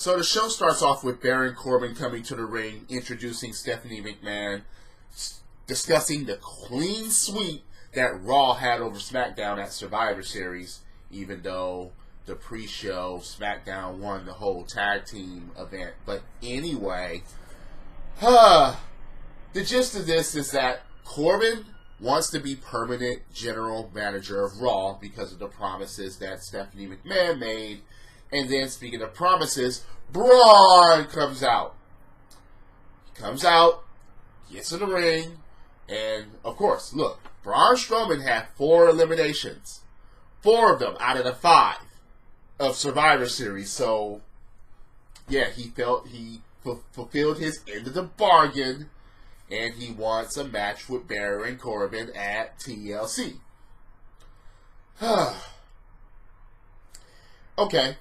So the show starts off with Baron Corbin coming to the ring, introducing Stephanie McMahon, discussing the clean sweep that Raw had over SmackDown at Survivor Series, even though the pre-show SmackDown won the whole tag team event. But anyway, the gist of this is that Corbin wants to be permanent general manager of Raw because of the promises that Stephanie McMahon made. And then, speaking of promises, Braun comes out. He comes out, gets in the ring, and, of course, look, Braun Strowman had 4 eliminations. 4 of them out of the 5 of Survivor Series. So, yeah, he felt he fulfilled his end of the bargain, and he wants a match with Baron Corbin at TLC. Okay.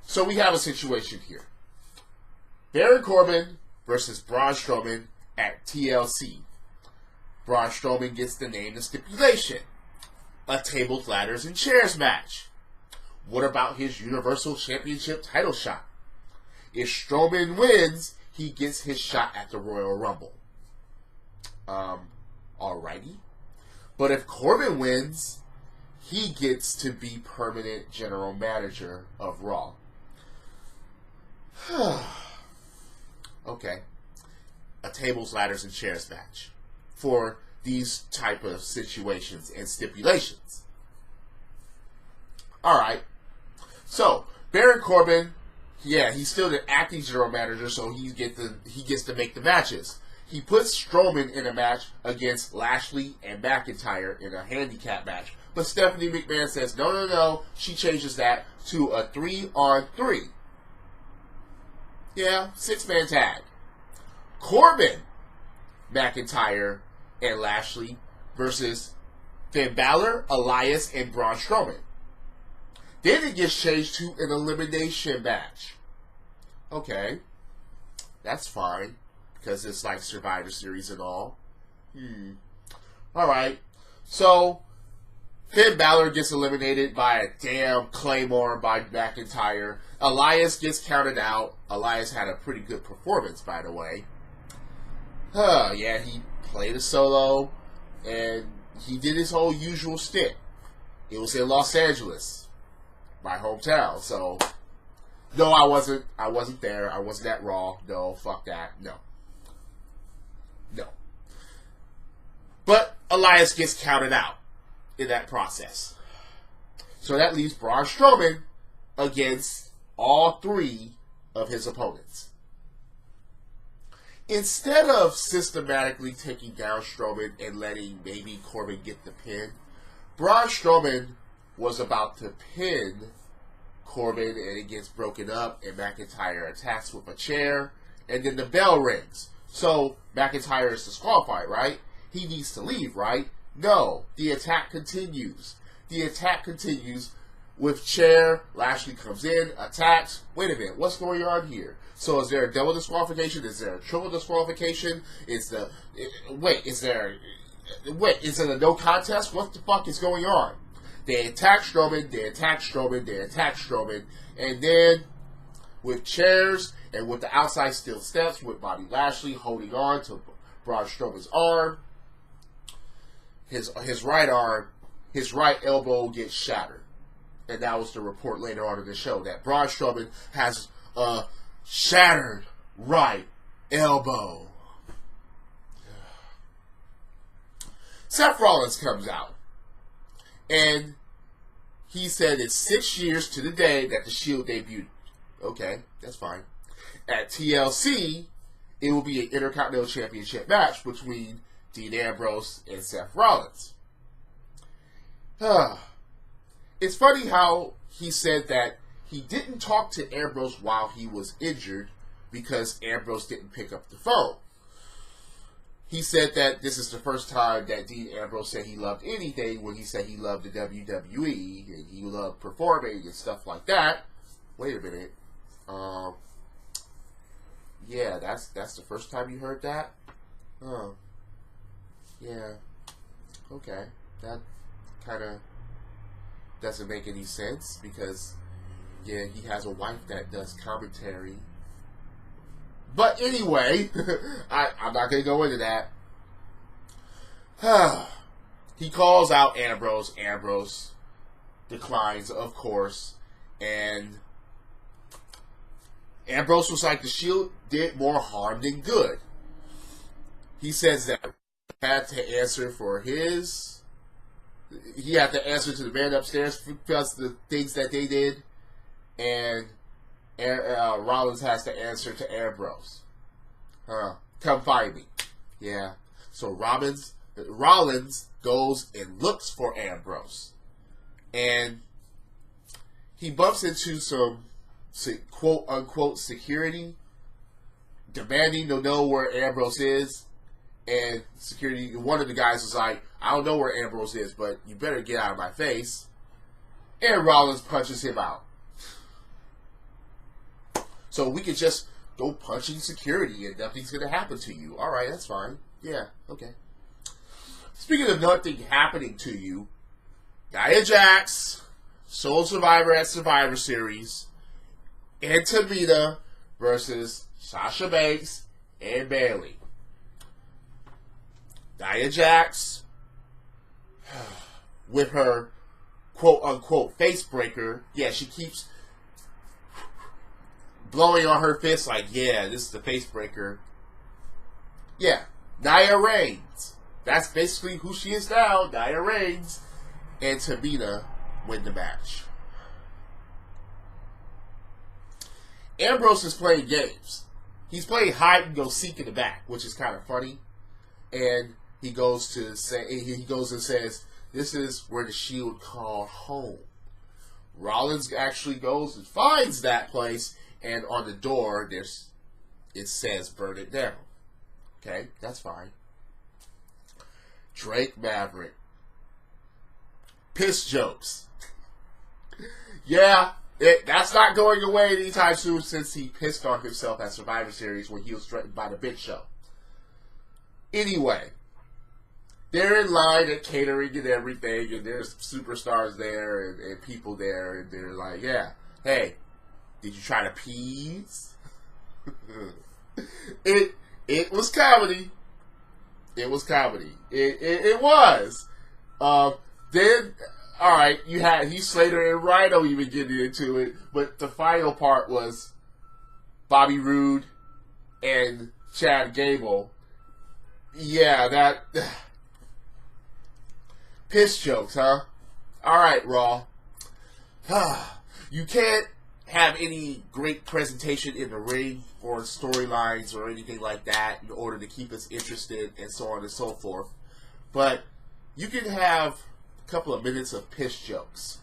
So we have a situation here. Baron Corbin versus Braun Strowman at TLC. Braun Strowman gets to name the stipulation. A tables, ladders, and chairs match. What about his Universal Championship title shot? If Strowman wins, he gets his shot at the Royal Rumble. Alrighty. But if Corbin wins, he gets to be permanent general manager of Raw. Okay. A tables, ladders, and chairs match for these type of situations and stipulations. Alright. So, Baron Corbin, yeah, he's still the acting general manager, so he gets to make the matches. He puts Strowman in a match against Lashley and McIntyre in a handicap match. But Stephanie McMahon says, no. She changes that to a 3-on-3. Yeah, 6-man tag. Corbin, McIntyre, and Lashley versus Finn Balor, Elias, and Braun Strowman. Then it gets changed to an elimination match. Okay, that's fine, because it's like Survivor Series and all. Alright, so Finn Balor gets eliminated by a damn Claymore by McIntyre. Elias gets counted out. Elias had a pretty good performance, by the way. Yeah, he played a solo, and he did his whole usual stick. It was in Los Angeles, my hometown, so no, I wasn't there. I wasn't at Raw. No, fuck that. No. But Elias gets counted out in that process. So that leaves Braun Strowman against all 3 of his opponents. Instead of systematically taking down Strowman and letting maybe Corbin get the pin, Braun Strowman was about to pin Corbin, and it gets broken up, and McIntyre attacks with a chair, and then the bell rings. So McIntyre is disqualified, right? He needs to leave, right? No, the attack continues. The attack continues with chair. Lashley comes in, attacks. Wait a minute, what's going on here? So is there a double disqualification? Is there a triple disqualification? Is it a no contest? What the fuck is going on? They attack Strowman, and then with chairs and with the outside steel steps with Bobby Lashley holding on to Braun Strowman's arm, his right elbow gets shattered. And that was the report later on in the show, that Braun Strowman has a shattered right elbow. Seth Rollins comes out, and he said it's 6 years to the day that the Shield debuted. Okay, that's fine. At TLC, it will be an Intercontinental Championship match between Dean Ambrose and Seth Rollins. It's funny how he said that he didn't talk to Ambrose while he was injured because Ambrose didn't pick up the phone. He said that this is the first time that Dean Ambrose said he loved anything when he said he loved the WWE and he loved performing and stuff like that. Wait a minute. Yeah, that's the first time you heard that? Oh. Yeah. Okay. That kind of doesn't make any sense because Yeah, he has a wife that does commentary. But anyway, I'm not going to go into that. He calls out Ambrose. Ambrose declines, of course. And Ambrose was like, the Shield did more harm than good. He says that he had to answer for his... He had to answer to the man upstairs because of the things that they did. And Rollins has to answer to Ambrose. Come find me. Yeah. So Rollins goes and looks for Ambrose. And he bumps into some quote-unquote security demanding to know where Ambrose is. And security, one of the guys was like, I don't know where Ambrose is, but you better get out of my face. And Rollins punches him out. So we could just go punching security and nothing's going to happen to you. Alright, that's fine. Yeah, okay. Speaking of nothing happening to you, Nia Jax, sole survivor at Survivor Series, and Tamina versus Sasha Banks and Bayley. Nia Jax, with her quote-unquote face breaker, yeah, she keeps blowing on her fist like, yeah, this is the face breaker. Yeah, Nia reigns. That's basically who she is now. Nia reigns. And Tamina win the match. Ambrose is playing games. He's playing hide and go seek in the back, which is kind of funny. And he goes and says, this is where the Shield called home. Rollins actually goes and finds that place, and on the door it says burn it down. Okay, that's fine. Drake Maverick. Piss jokes. Yeah, that's not going away anytime soon since he pissed on himself at Survivor Series when he was threatened by the Big Show. Anyway, they're in line at catering and everything, and there's superstars there and people there, and they're like, yeah, hey, did you try to peas? It was comedy. It was comedy. It was. Then, alright, you had Heath Slater and Rhino even getting into it, but the final part was Bobby Roode and Chad Gable. Yeah, that... Piss jokes, huh? Alright, Raw. You can't have any great presentation in the ring or storylines or anything like that in order to keep us interested and so on and so forth. But you can have a couple of minutes of piss jokes.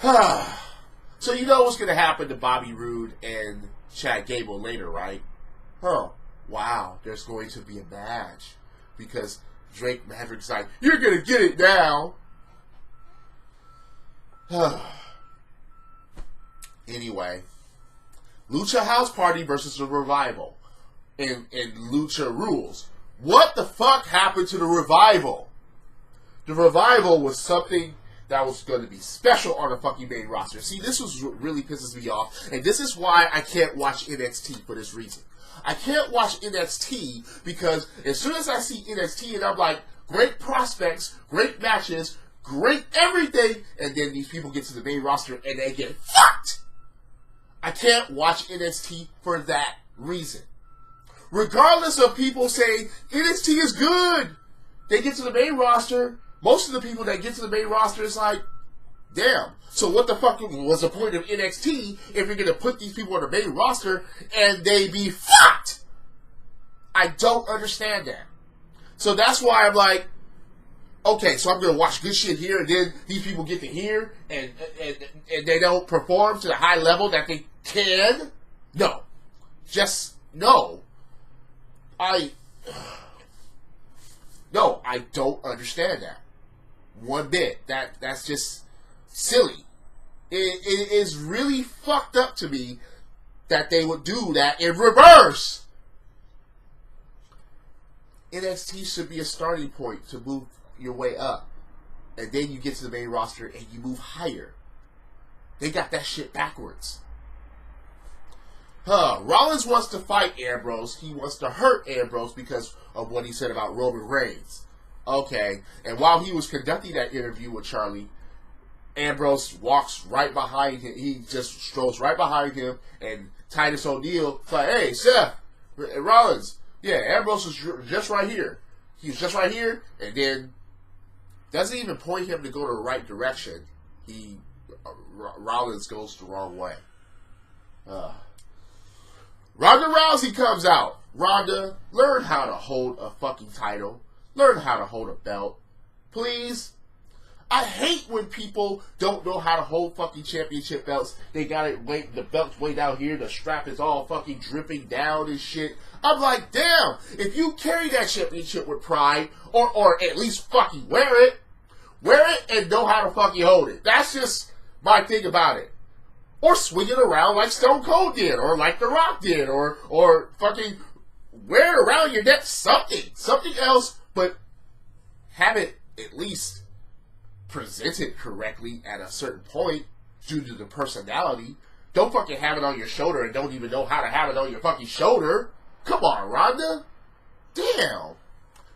So you know what's going to happen to Bobby Roode and Chad Gable later, right? Wow, there's going to be a match. Because Drake Maverick's like, you're going to get it now. Anyway, Lucha House Party versus the Revival in Lucha Rules. What the fuck happened to the Revival? The Revival was something that was going to be special on the fucking main roster. See, this was what really pisses me off, and this is why I can't watch NXT for this reason. I can't watch NXT because as soon as I see NXT and I'm like, great prospects, great matches, great everything, and then these people get to the main roster and they get fucked. I can't watch NXT for that reason. Regardless of people saying NXT is good, they get to the main roster. Most of the people that get to the main roster is like, damn. So what the fuck was the point of NXT if you're going to put these people on the main roster and they be fucked? I don't understand that. So that's why I'm like, okay, so I'm going to watch good shit here, and then these people get to here, and they don't perform to the high level that they can? No. Just, no. No, I don't understand that. One bit. That's just silly. It is really fucked up to me that they would do that in reverse. NXT should be a starting point to move your way up. and then you get to the main roster and you move higher. They got that shit backwards. Rollins wants to fight Ambrose. He wants to hurt Ambrose because of what he said about Roman Reigns. Okay, and while he was conducting that interview with Charlie, Ambrose walks right behind him. He just strolls right behind him, and Titus O'Neil's like, "Hey, Steph, Rollins, yeah, Ambrose is just right here. He's just right here," and then doesn't even point him to go to the right direction. Rollins goes the wrong way. Ronda Rousey comes out. Ronda, learn how to hold a fucking title. Learn how to hold a belt. Please. I hate when people don't know how to hold fucking championship belts. They got it the belt's way down here, the strap is all fucking dripping down and shit. I'm like, damn, if you carry that championship with pride, or at least fucking wear it and know how to fucking hold it. That's just my thing about it. Or swing it around like Stone Cold did, or like The Rock did, or fucking wear it around your neck, something else, but have it at least presented correctly at a certain point due to the personality. Don't fucking have it on your shoulder and don't even know how to have it on your fucking shoulder. Come on, Ronda. Damn.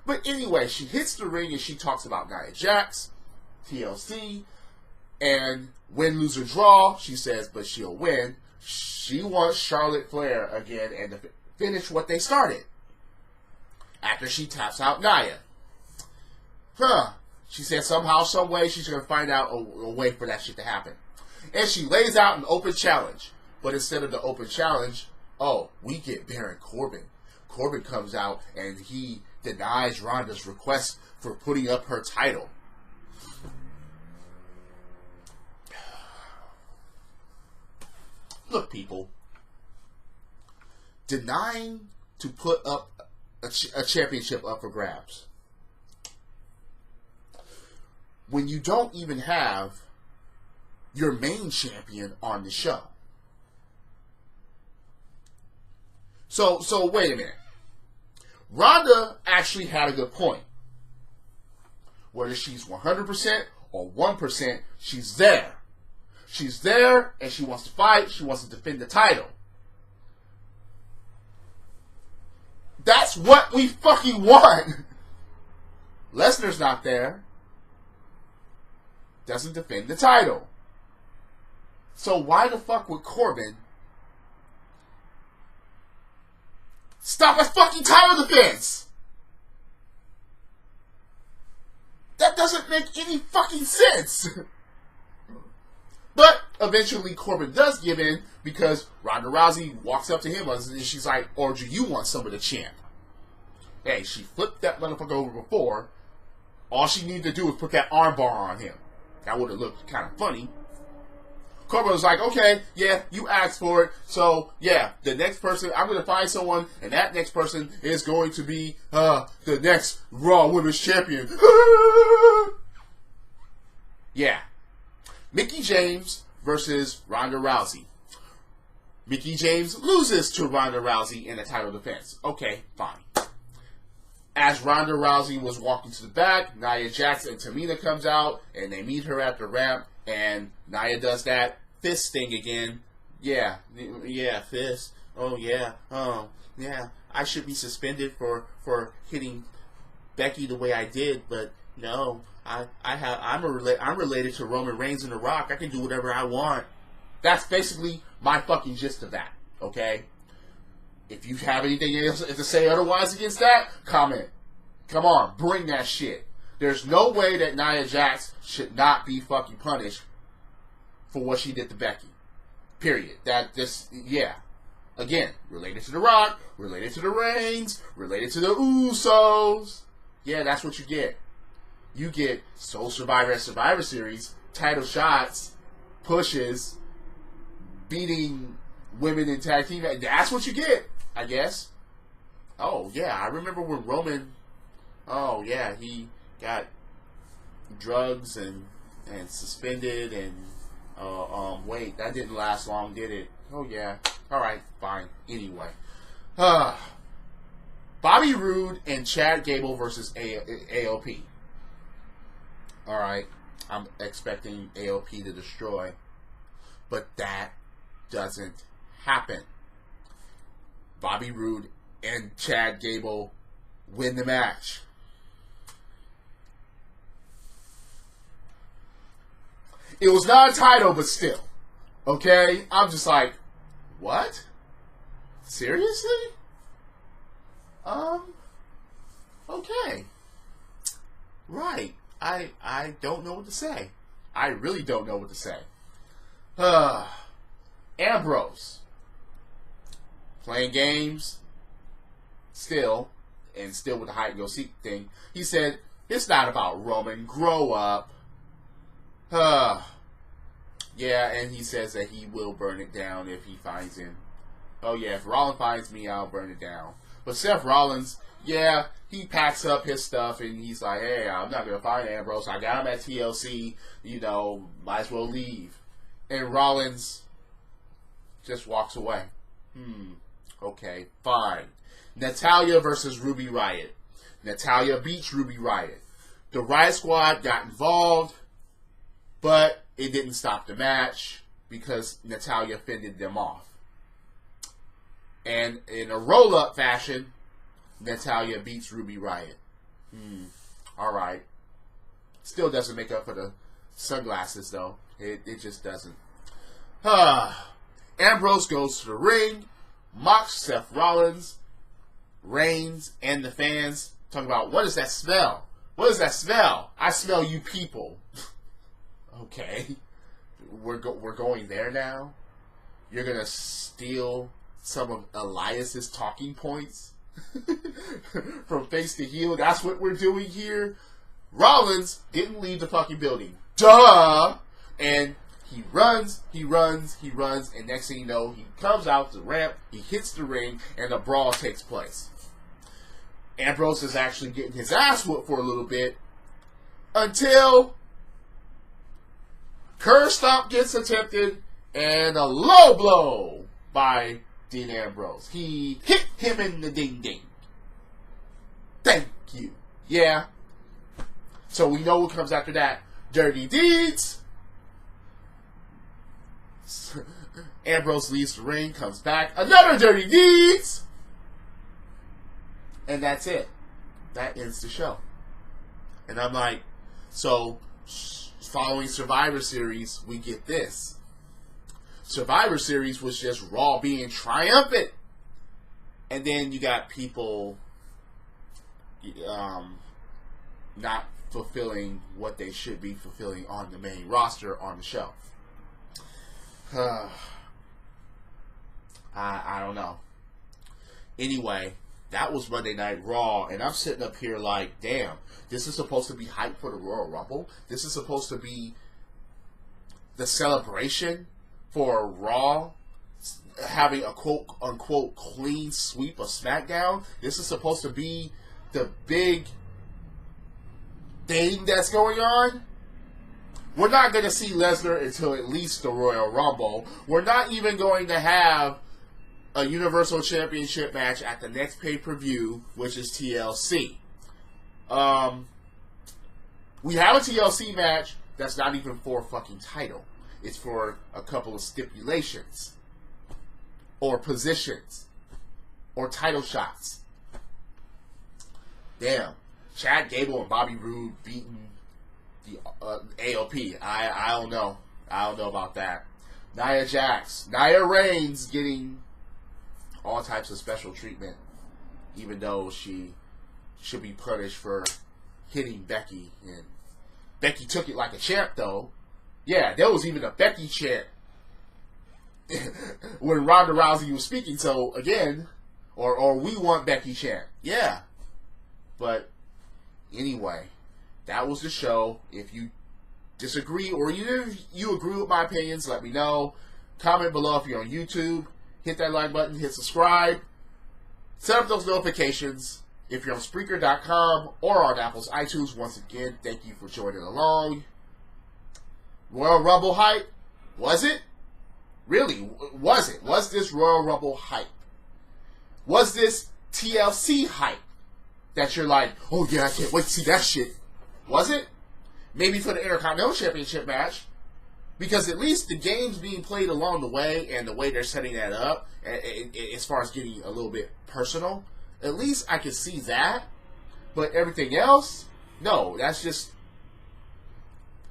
But anyway, she hits the ring and she talks about Nia Jax, TLC, and win, lose, or draw, she says, but she'll win. She wants Charlotte Flair again and to finish what they started after she taps out Nia. She said somehow, some way, she's going to find out a way for that shit to happen. And she lays out an open challenge. But instead of the open challenge, we get Baron Corbin. Corbin comes out and he denies Ronda's request for putting up her title. Look, people. Denying to put up a championship up for grabs, when you don't even have your main champion on the show. So wait a minute. Ronda actually had a good point. Whether she's 100% or 1%, she's there. She's there and she wants to fight. She wants to defend the title. That's what we fucking want. Lesnar's not there. Doesn't defend the title. So why the fuck would Corbin stop a fucking title defense? That doesn't make any fucking sense. But eventually Corbin does give in because Ronda Rousey walks up to him and she's like, "Or do you want some of the champ?" Hey, she flipped that motherfucker over before. All she needed to do was put that armbar on him. That would have looked kind of funny. Corbin was like, "Okay, yeah, you asked for it. So, yeah, the next person, I'm going to find someone, and that next person is going to be the next Raw Women's Champion." Yeah. Mickie James versus Ronda Rousey. Mickie James loses to Ronda Rousey in a title defense. Okay, fine. As Ronda Rousey was walking to the back, Nia Jax and Tamina comes out, and they meet her at the ramp, and Nia does that fist thing again. Yeah, fist. Oh, yeah, I should be suspended for hitting Becky the way I did, but no, I'm related to Roman Reigns and The Rock. I can do whatever I want. That's basically my fucking gist of that, okay? If you have anything else to say otherwise against that, comment. Come on, bring that shit. There's no way that Nia Jax should not be fucking punished for what she did to Becky. Period. Again, related to The Rock, related to the Reigns, related to the Usos. Yeah, that's what you get. You get Soul Survivor at Survivor Series, title shots, pushes, beating women in tag team. That's what you get, I guess. Oh, yeah, I remember when Roman, he got drugs and suspended and, wait, that didn't last long, did it? Oh, yeah. All right, fine. Anyway. Bobby Roode and Chad Gable versus AOP. Alright, I'm expecting AOP to destroy. But that doesn't happen. Bobby Roode and Chad Gable win the match. It was not a title, but still. Okay? I'm just like, what? Seriously? Okay. Right. I don't know what to say. I really don't know what to say. Ambrose. Playing games. Still. And still with the hide and go seek thing. He said, it's not about Roman. Grow up. Yeah, and he says that he will burn it down if he finds him. Oh yeah, if Rollins finds me, I'll burn it down. But Seth Rollins, yeah, he packs up his stuff and he's like, hey, I'm not going to find Ambrose. I got him at TLC, might as well leave. And Rollins just walks away. Okay, fine. Natalya versus Ruby Riot. Natalya beats Ruby Riot. The Riot Squad got involved, but it didn't stop the match because Natalya fended them off. And in a roll-up fashion, Natalya beats Ruby Riot. Alright. Still doesn't make up for the sunglasses, though. It just doesn't. Ambrose goes to the ring, mocks Seth Rollins, Reigns, and the fans. Talking about, what is that smell? What is that smell? I smell you people. Okay. We're going there now? You're going to steal some of Elias's talking points from face to heel? That's what we're doing here? Rollins didn't leave the fucking building. Duh! And he runs, and next thing you know, he comes out the ramp, he hits the ring, and a brawl takes place. Ambrose is actually getting his ass whooped for a little bit until curb stomp gets attempted and a low blow by Dean Ambrose. He hit him in the ding-ding. Thank you. Yeah. So we know what comes after that. Dirty deeds. Ambrose leaves the ring, comes back. Another dirty deeds. And that's it. That ends the show. And I'm like, so following Survivor Series, we get this. Survivor Series was just Raw being triumphant. And then you got people not fulfilling what they should be fulfilling on the main roster on the show. I don't know. Anyway, that was Monday Night Raw, and I'm sitting up here like, damn, this is supposed to be hype for the Royal Rumble? This is supposed to be the celebration for Raw having a quote-unquote clean sweep of SmackDown? This is supposed to be the big thing that's going on? We're not going to see Lesnar until at least the Royal Rumble. We're not even going to have a Universal Championship match at the next pay-per-view, which is TLC. We have a TLC match that's not even for a fucking title. It's for a couple of stipulations. Or positions. Or title shots. Damn. Chad Gable and Bobby Roode beating the AOP. I don't know. I don't know about that. Nia Reigns getting all types of special treatment, even though she should be punished for hitting Becky. And Becky took it like a champ, though. Yeah, there was even a Becky chant when Ronda Rousey was speaking. So again, or we want Becky chant. Yeah, but anyway, that was the show. If you disagree or you agree with my opinions, let me know. Comment below if you're on YouTube. Hit that like button. Hit subscribe. Set up those notifications. If you're on Spreaker.com or on Apple's iTunes, once again, thank you for joining along. Royal Rumble hype? Was it? Really? Was it? Was this Royal Rumble hype? Was this TLC hype? That you're like, oh yeah, I can't wait to see that shit. Was it? Maybe for the Intercontinental Championship match. Because at least the game's being played along the way, and the way they're setting that up, as far as getting a little bit personal, at least I can see that. But everything else, no, that's just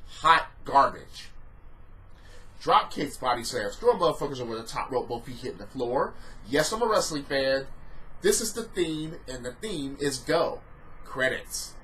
hot garbage. Drop kicks, body slams, throwing motherfuckers over the top rope, both feet hitting the floor. Yes, I'm a wrestling fan. This is the theme, and the theme is go. Credits.